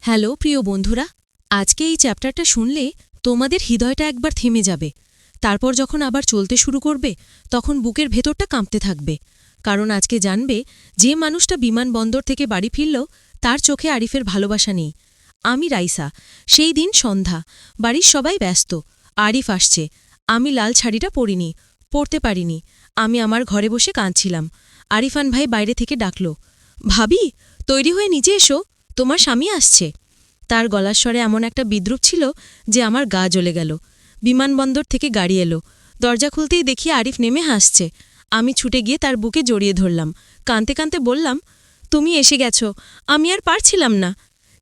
Hello প্রিয় বন্ধুরা, আজকে এই চ্যাপ্টারটা শুনলে তোমাদের হৃদয়টা একবার থেমে যাবে। তারপর যখন আবার চলতে শুরু করবে তখন বুকের ভেতরটা কাঁপতে থাকবে। কারণ আজকে জানবে যে মানুষটা বিমানবন্দর থেকে বাড়ি ফিরল তার চোখে আরিফের ভালোবাসা নেই। আমি রাইসা। সেই দিন সন্ধ্যা, বাড়ির সবাই ব্যস্ত। আরিফ আসছে। আমি লাল শাড়িটা পরিনি, পরতে পারিনি। আমি আমার ঘরে বসে কাঁদছিলাম। আরিফান ভাই বাইরে থেকে ডাকল, ভাবি তৈরি হয়ে নিচে এসো, তোমার স্বামী আসছে। তার গলার স্বরে এমন একটা বিদ্রুপ ছিল যে আমার গা জ্বলে গেল। বিমানবন্দর থেকে গাড়ি এলো। দরজা খুলতেই দেখি আরিফ নেমে হাসছে। আমি ছুটে গিয়ে তার বুকে জড়িয়ে ধরলাম। কাঁদতে কাঁদতে বললাম, তুমি এসে গেছ, আমি আর পারছিলাম না।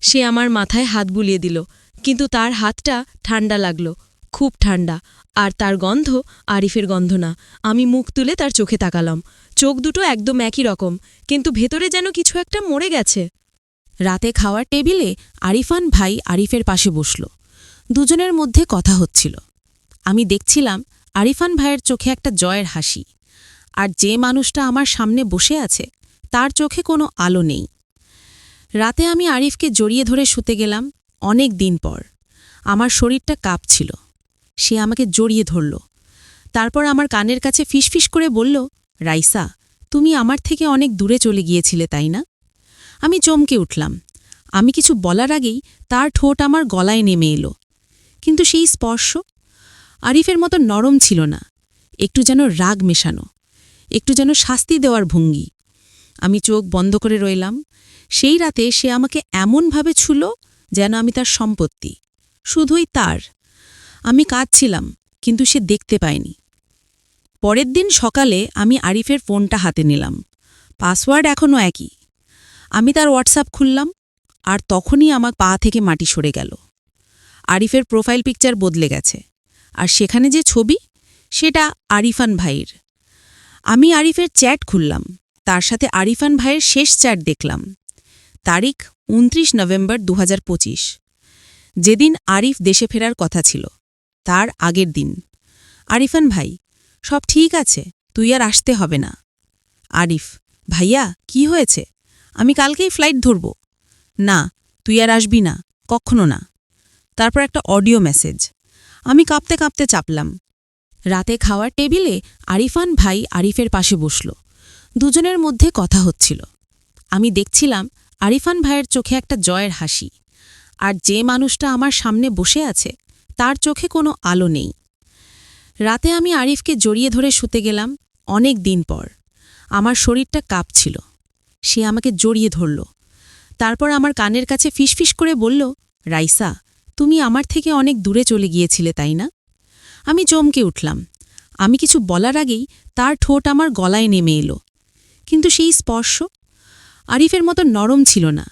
সে আমার মাথায় হাত বুলিয়ে দিল, কিন্তু তার হাতটা ঠান্ডা লাগল, খুব ঠান্ডা। আর তার গন্ধ আরিফের গন্ধ না। আমি মুখ তুলে তার চোখে তাকালাম। চোখ দুটো একদম একই রকম, কিন্তু ভেতরে যেন কিছু একটা মরে গেছে। রাতে খাওয়ার টেবিলে আরিফান ভাই আরিফের পাশে বসল। দুজনের মধ্যে কথা হচ্ছিল। আমি দেখছিলাম আরিফান ভাইয়ের চোখে একটা জয়ের হাসি। আর যে মানুষটা আমার সামনে বসে আছে তার চোখে কোনো আলো নেই। রাতে আমি আরিফকে জড়িয়ে ধরে শুতে গেলাম, অনেক দিন পর। আমার শরীরটা কাঁপছিল। সে আমাকে জড়িয়ে ধরল। তারপর আমার কানের কাছে ফিসফিস করে বলল, রাইসা, তুমি আমার থেকে অনেক দূরে চলে গিয়েছিলে, তাই না? আমি চমকে উঠলাম। আমি কিছু বলার আগেই তার ঠোঁট আমার গলায় নেমে এলো। কিন্তু সেই স্পর্শ আরিফের মতো নরম ছিল না, একটু যেন রাগ মেশানো, একটু যেন শাস্তি দেওয়ার ভঙ্গি। আমি চোখ বন্ধ করে রইলাম। সেই রাতে সে আমাকে এমনভাবে ছুল যেন আমি তার সম্পত্তি, শুধুই তার। আমি কাঁদছিলাম, কিন্তু সে দেখতে পায়নি। পরের দিন সকালে আমি আরিফের ফোনটা হাতে নিলাম। পাসওয়ার্ড এখনও একই। আমি তার হোয়াটসঅ্যাপ খুললাম, আর তখনই আমার পা থেকে মাটি সরে গেল। আরিফের প্রোফাইল পিকচার বদলে গেছে, আর সেখানে যে ছবি, সেটা আরিফান ভাইয়ের। আমি আরিফের চ্যাট খুললাম, তার সাথে আরিফান ভাইয়ের শেষ চ্যাট দেখলাম। তারিখ ২৯ নভেম্বর ২০২৫, যেদিন আরিফ দেশে ফেরার কথা ছিল, তার আগের দিন। আরিফান ভাই, সব ঠিক আছে, তুই আর আসতে হবে না। আরিফ, ভাইয়া কি হয়েছে? আমি কালকেই ফ্লাইট ধরব। না, তুই আর আসবি না, কখনো না। তারপর একটা অডিও মেসেজ। আমি কাঁপতে কাঁপতে চাপলাম। রাতে খাওয়ার টেবিলে আরিফান ভাই আরিফের পাশে বসল। দুজনের মধ্যে কথা হচ্ছিল। আমি দেখছিলাম আরিফান ভাইয়ের চোখে একটা জয়ের হাসি। আর যে মানুষটা আমার সামনে বসে আছে তার চোখে কোনো আলো নেই। রাতে আমি আরিফকে জড়িয়ে ধরে শুতে গেলাম, অনেক দিন পর। আমার শরীরটা কাঁপছিল। সে আমাকে জড়িয়ে ধরল। তারপর আমার কানের কাছে ফিসফিস করে বলল, রাইসা, তুমি আমার থেকে অনেক দূরে চলে গিয়েছিলে, তাই না? আমি চমকে উঠলাম। আমি কিছু বলার আগেই তার ঠোঁট আমার গলায় নেমে এলো। কিন্তু সেই স্পর্শ আরিফের মতো নরম ছিল না,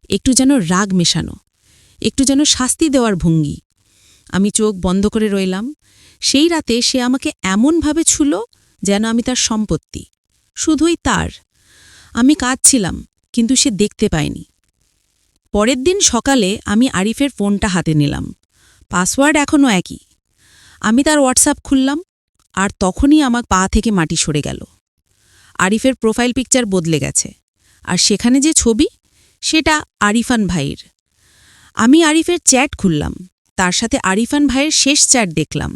একটু যেন রাগ মেশানো, একটু যেন শাস্তি দেওয়ার ভঙ্গি। আমি চোখ বন্ধ করে রইলাম। সেই রাতে সে আমাকে এমনভাবে ছুল যেন আমি তার সম্পত্তি, শুধুই তার। আমি কাঁদছিলাম, কিন্তু সে দেখতে পায়নি। পরের দিন সকালে আমি আরিফের ফোনটা হাতে নিলাম। পাসওয়ার্ড এখনও একই। আমি তার হোয়াটসঅ্যাপ খুললাম, আর তখনই আমার পা থেকে মাটি সরে গেল। আরিফের প্রোফাইল পিকচার বদলে গেছে, আর সেখানে যে ছবি, সেটা আরিফান ভাইয়ের। আমি আরিফের চ্যাট খুললাম, তার সাথে আরিফান ভাইয়ের শেষ চ্যাট দেখলাম।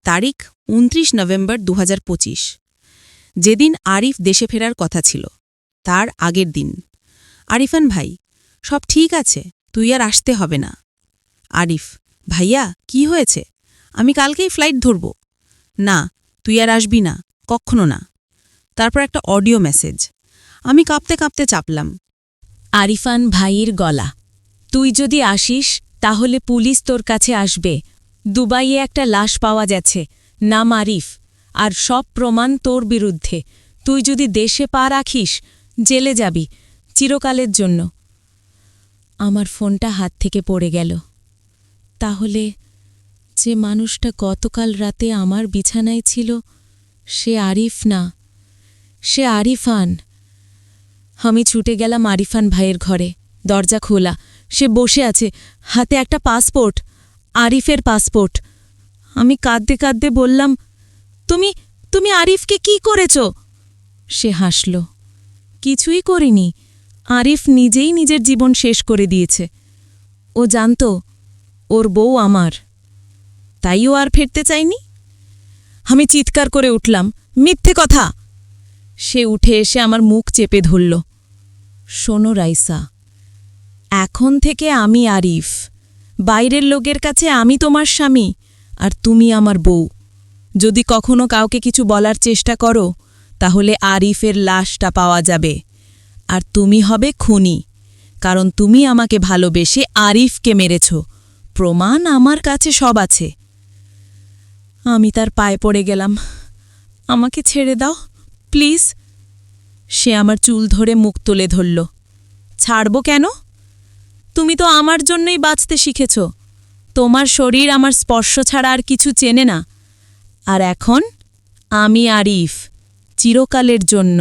তারিখ ২৯ নভেম্বর ২০২৫, যেদিন আরিফ দেশে ফেরার কথা ছিল, তার আগের দিন। আরিফান ভাই, সব ঠিক আছে, তুই আর আসতে হবে না। আরিফ, ভাইয়া কি হয়েছে? আমি কালকেই ফ্লাইট ধরব। না, তুই আর আসবি না, কখনো না। তারপর একটা অডিও মেসেজ। আমি কাঁপতে কাঁপতে চাপলাম। আরিফান ভাইয়ের গলা, তুই যদি আসিস তাহলে পুলিশ তোর কাছে আসবে। দুবাইয়ে একটা লাশ পাওয়া গেছে, নাম আরিফ, আর সব প্রমাণ তোর বিরুদ্ধে। তুই যদি দেশে পা রাখিস, জেলে যাবি, চিরকালের জন্য। আমার ফোনটা হাত থেকে পড়ে গেল। তাহলে যে মানুষটা গতকাল রাতে আমার বিছানায় ছিল, সে আরিফ না, সে আরিফান। আমি ছুটে গেলাম আরিফান ভাইয়ের ঘরে। দরজা খোলা, সে বসে আছে, হাতে একটা পাসপোর্ট, আরিফের পাসপোর্ট। আমি কাঁদতে কাঁদতে বললাম, তুমি তুমি আরিফকে কি করেছ? সে হাসল, কিছুই করিনি। আরিফ নিজেই নিজের জীবন শেষ করে দিয়েছে। ও জানত ওর বউ আমার, তাই ও আর ফিরতে চায়নি। আমি চিৎকার করে উঠলাম, মিথ্যে কথা! সে উঠে এসে আমার মুখ চেপে ধরল। শোনো রাইসা, এখন থেকে আমি আরিফ, বাইরের লোকের কাছে আমি তোমার স্বামী আর তুমি আমার বউ। যদি কখনো কাউকে কিছু বলার চেষ্টা করো তাহলে আরিফের লাশটা পাওয়া যাবে, আর তুমি হবে খুনি, কারণ তুমি আমাকে ভালোবেসে আরিফকে মেরেছ। প্রমাণ আমার কাছে সব আছে। আমি তার পায়ে পড়ে গেলাম, আমাকে ছেড়ে দাও প্লিজ। সে আমার চুল ধরে মুখ তুলে ধরল। ছাড়ব কেন? তুমি তো আমার জন্যই বাঁচতে শিখেছ। তোমার শরীর আমার স্পর্শ ছাড়া আর কিছু চেনে না। আর এখন আমি আরিফ, চিরকালের জন্য।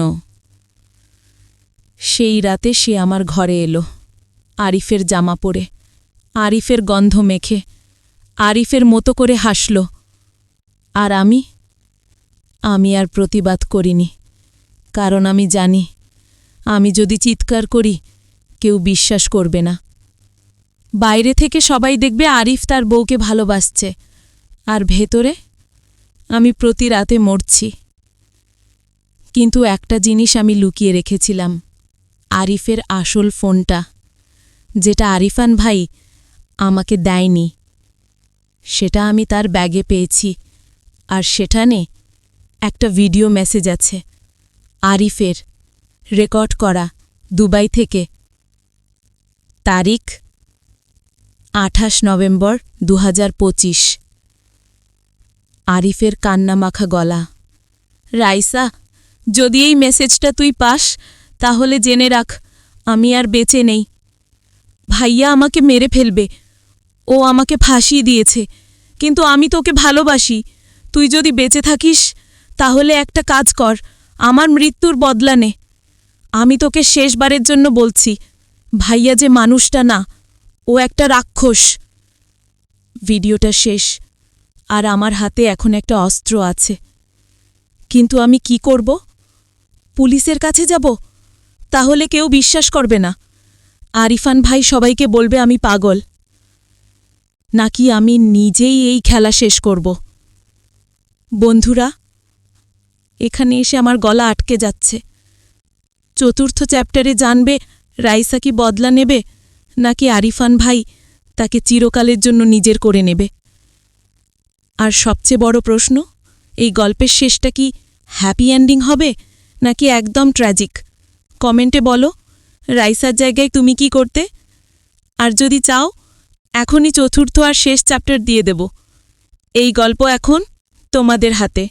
সেই রাতে সে আমার ঘরে এলো, আরিফের জামা পরে, আরিফের গন্ধ মেখে, আরিফের মতো করে হাসল। আর আমি আর প্রতিবাদ করিনি, কারণ আমি জানি আমি যদি চিৎকার করি কেউ বিশ্বাস করবে না। বাইরে থেকে সবাই দেখবে আরিফ তার বউকে ভালোবাসছে, আর ভেতরে আমি প্রতি রাতে মরছি। কিন্তু একটা জিনিস আমি লুকিয়ে রেখেছিলাম, আরিফের আসল ফোনটা, যেটা আরিফান ভাই আমাকে দেয়নি। সেটা আমি তার ব্যাগে পেয়েছি, আর সেখানে একটা ভিডিও মেসেজ আছে আরিফের, রেকর্ড করা, দুবাই থেকে। তারিখ 28 নভেম্বর 2025। আরিফের কান্নামাখা গলা, রাইসা, যদি এই মেসেজটা তুই পাস তাহলে জেনে রাখ আমি আর বেঁচে নেই। ভাইয়া আমাকে মেরে ফেলবে, ও আমাকে ফাঁসিয়ে দিয়েছে, কিন্তু আমি তোকে ভালোবাসি। তুই যদি বেঁচে থাকিস তাহলে একটা কাজ কর, আমার মৃত্যুর বদলা নে। আমি তোকে শেষবারের জন্য বলছি, ভাইয়া যে মানুষটা না, ও একটা রাক্ষস। ভিডিওটা শেষ, আর আমার হাতে এখন একটা অস্ত্র আছে। কিন্তু আমি কি করব? পুলিশের কাছে যাব? তাহলে কেউ বিশ্বাস করবে না। আরিফান ভাই সবাইকে বলবে আমি পাগল। নাকি আমি নিজেই এই খেলা শেষ করব? বন্ধুরা, এখানে এসে আমার গলা আটকে যাচ্ছে। চতুর্থ চ্যাপ্টারে জানবে রাইসা কি বদলা নেবে, নাকি আরিফান ভাই তাকে চিরকালের জন্য নিজের করে নেবে। আর সবচেয়ে বড় প্রশ্ন, এই গল্পের শেষটা কি হ্যাপি এন্ডিং হবে নাকি একদম ট্র্যাজিক? কমেন্টে বলো রাইসার জায়গায় তুমি কি করতে। আর যদি চাও এখনই চতুর্থ আর শেষ চ্যাপ্টার দিয়ে দেব। এই গল্প এখন তোমাদের হাতে।